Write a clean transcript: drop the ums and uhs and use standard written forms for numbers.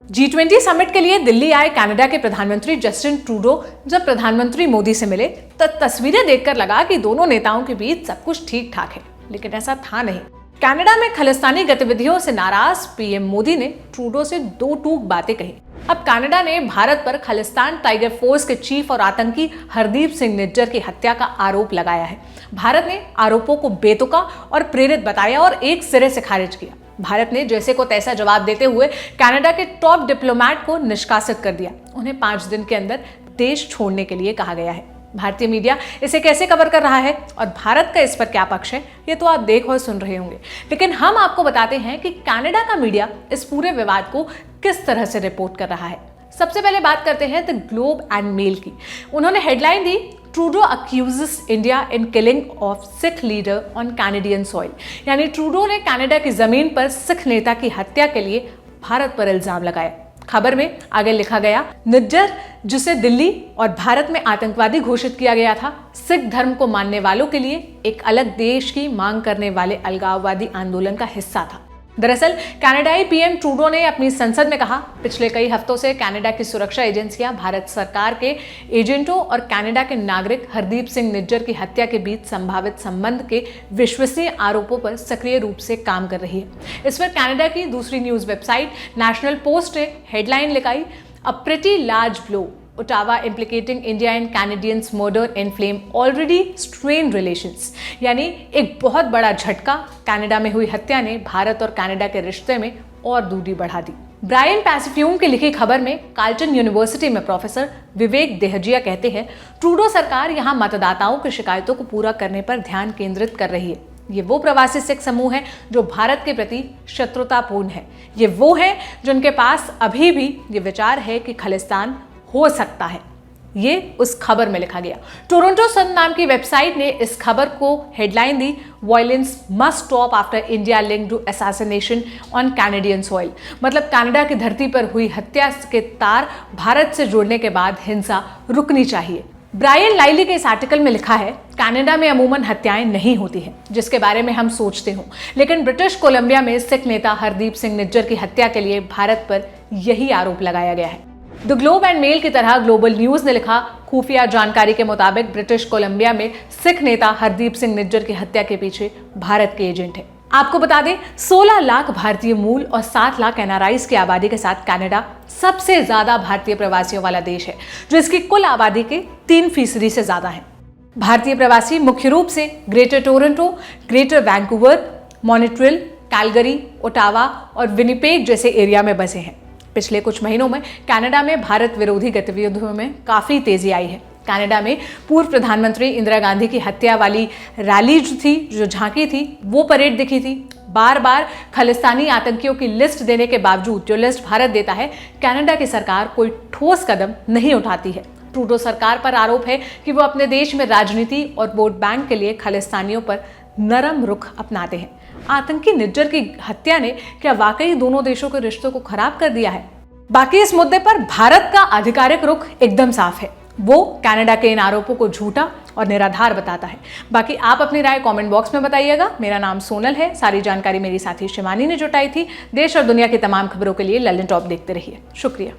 G20 summit के लिए दिल्ली आए कनाडा के प्रधानमंत्री जस्टिन ट्रूडो जब प्रधानमंत्री मोदी से मिले तो तस्वीरें देखकर लगा कि दोनों नेताओं के बीच सब कुछ ठीक ठाक है, लेकिन ऐसा था नहीं। कनाडा में खालिस्तानी गतिविधियों से नाराज पीएम मोदी ने ट्रूडो से दो टूक बातें कही। अब कनाडा ने भारत पर खालिस्तान टाइगर फोर्स के चीफ और आतंकी हरदीप सिंह निज्जर की हत्या का आरोप लगाया है। भारत ने आरोपों को बेतुका और प्रेरित बताया और एक सिरे से खारिज किया। भारत ने जैसे को तैसा जवाब देते हुए कनाडा के टॉप डिप्लोमेट को निष्कासित कर दिया। उन्हें 5 दिन के अंदर देश छोड़ने के लिए कहा गया है। भारतीय मीडिया इसे कैसे कवर कर रहा है और भारत का इस पर क्या पक्ष है, ये तो आप देख और सुन रहे होंगे, लेकिन हम आपको बताते हैं कि कनाडा का मीडिया इस पूरे विवाद को किस तरह से रिपोर्ट कर रहा है। सबसे पहले बात करते हैं द ग्लोब एंड मेल की। उन्होंने headline the, Trudeau accuses India in killing of Sikh leader on Canadian soil. यानी ट्रूडो ने कनाडा की जमीन पर सिख नेता की हत्या के लिए भारत पर इल्जाम लगाया। खबर में आगे लिखा गया, निज्जर जिसे दिल्ली और भारत में आतंकवादी घोषित किया गया था, सिख धर्म को मानने वालों के लिए एक अलग देश की मांग करने वाले अलगाववादी आंदोलन का हिस्सा था। दरअसल कनाडाई पीएम ट्रूडो ने अपनी संसद में कहा, पिछले कई हफ्तों से कनाडा की सुरक्षा एजेंसियां भारत सरकार के एजेंटों और कनाडा के नागरिक हरदीप सिंह निज्जर की हत्या के बीच संभावित संबंध के विश्वसनीय आरोपों पर सक्रिय रूप से काम कर रही है। इस पर कनाडा की दूसरी न्यूज वेबसाइट नेशनल पोस्ट ने हेडलाइन लिखाई, a pretty large blow, Ottawa implicating India and Canadians murder inflame already strained relations। यानी एक बहुत बड़ा झटका, कनाडा में हुई हत्या ने भारत और कनाडा के रिश्ते में और दूरी बढ़ा दी। ब्रायन पैसिफ्यूम की लिखी खबर में कार्लटन यूनिवर्सिटी में प्रोफेसर विवेक देहजिया कहते हैं, ट्रूडो सरकार यहाँ मतदाताओं की शिकायतों को पूरा करने पर ध्यान केंद्रित कर रही है। ये वो प्रवासी सिख समूह है जो भारत के प्रति शत्रुतापूर्ण है। ये वो है जिनके पास अभी भी ये विचार है कि खालिस्तान हो सकता है। ये उस खबर में लिखा गया। टोरंटो सन नाम की वेबसाइट ने इस खबर को हेडलाइन दी, violence must stop after India link to assassination on Canadian soil. मतलब कनाडा की धरती पर हुई हत्या के तार भारत से जोड़ने के बाद हिंसा रुकनी चाहिए। ब्रायन लाइली के इस आर्टिकल में लिखा है, कनाडा में अमूमन हत्याएं नहीं होती हैं जिसके बारे में हम सोचते हों, लेकिन ब्रिटिश कोलंबिया में सिख नेता हरदीप सिंह निज्जर की हत्या के लिए भारत पर यही आरोप लगाया गया है। द ग्लोब एंड मेल की तरह ग्लोबल न्यूज ने लिखा, खुफिया जानकारी के मुताबिक ब्रिटिश कोलंबिया में सिख नेता हरदीप सिंह निज्जर की हत्या के पीछे भारत के एजेंट है। आपको बता दें, 16 लाख भारतीय मूल और 7 लाख एनआरआईज की आबादी के साथ कनाडा सबसे ज्यादा भारतीय प्रवासियों वाला देश है, जो इसकी कुल आबादी के 3% से ज्यादा है। भारतीय प्रवासी मुख्य रूप से greater Toronto, greater Vancouver, Montreal, Calgary, Ottawa और विनिपेग जैसे एरिया में बसे हैं। पिछले कुछ महीनों में कनाडा में भारत विरोधी गतिविधियों में काफी तेजी आई है। कनाडा में पूर्व प्रधानमंत्री इंदिरा गांधी की हत्या वाली रैली जो झांकी थी, वो परेड दिखी थी। बार बार खालिस्तानी आतंकियों की लिस्ट देने के बावजूद जो लिस्ट भारत देता है, कनाडा की सरकार कोई ठोस कदम नहीं उठाती है। ट्रूडो सरकार पर आरोप है कि वो अपने देश में राजनीति और वोट बैंक के लिए खालिस्तानियों पर नरम रुख अपनाते हैं। आतंकी निज्जर की हत्या ने क्या वाकई दोनों देशों के रिश्तों को खराब कर दिया है? बाकी इस मुद्दे पर भारत का आधिकारिक रुख एकदम साफ है। वो कनाडा के इन आरोपों को झूठा और निराधार बताता है। बाकी आप अपनी राय कमेंट बॉक्स में बताइएगा। मेरा नाम सोनल है। सारी जानकारी मेरी साथी शिवानी ने जुटाई थी। देश और दुनिया की तमाम खबरों के लिए लल्लन टॉप देखते रहिए। शुक्रिया।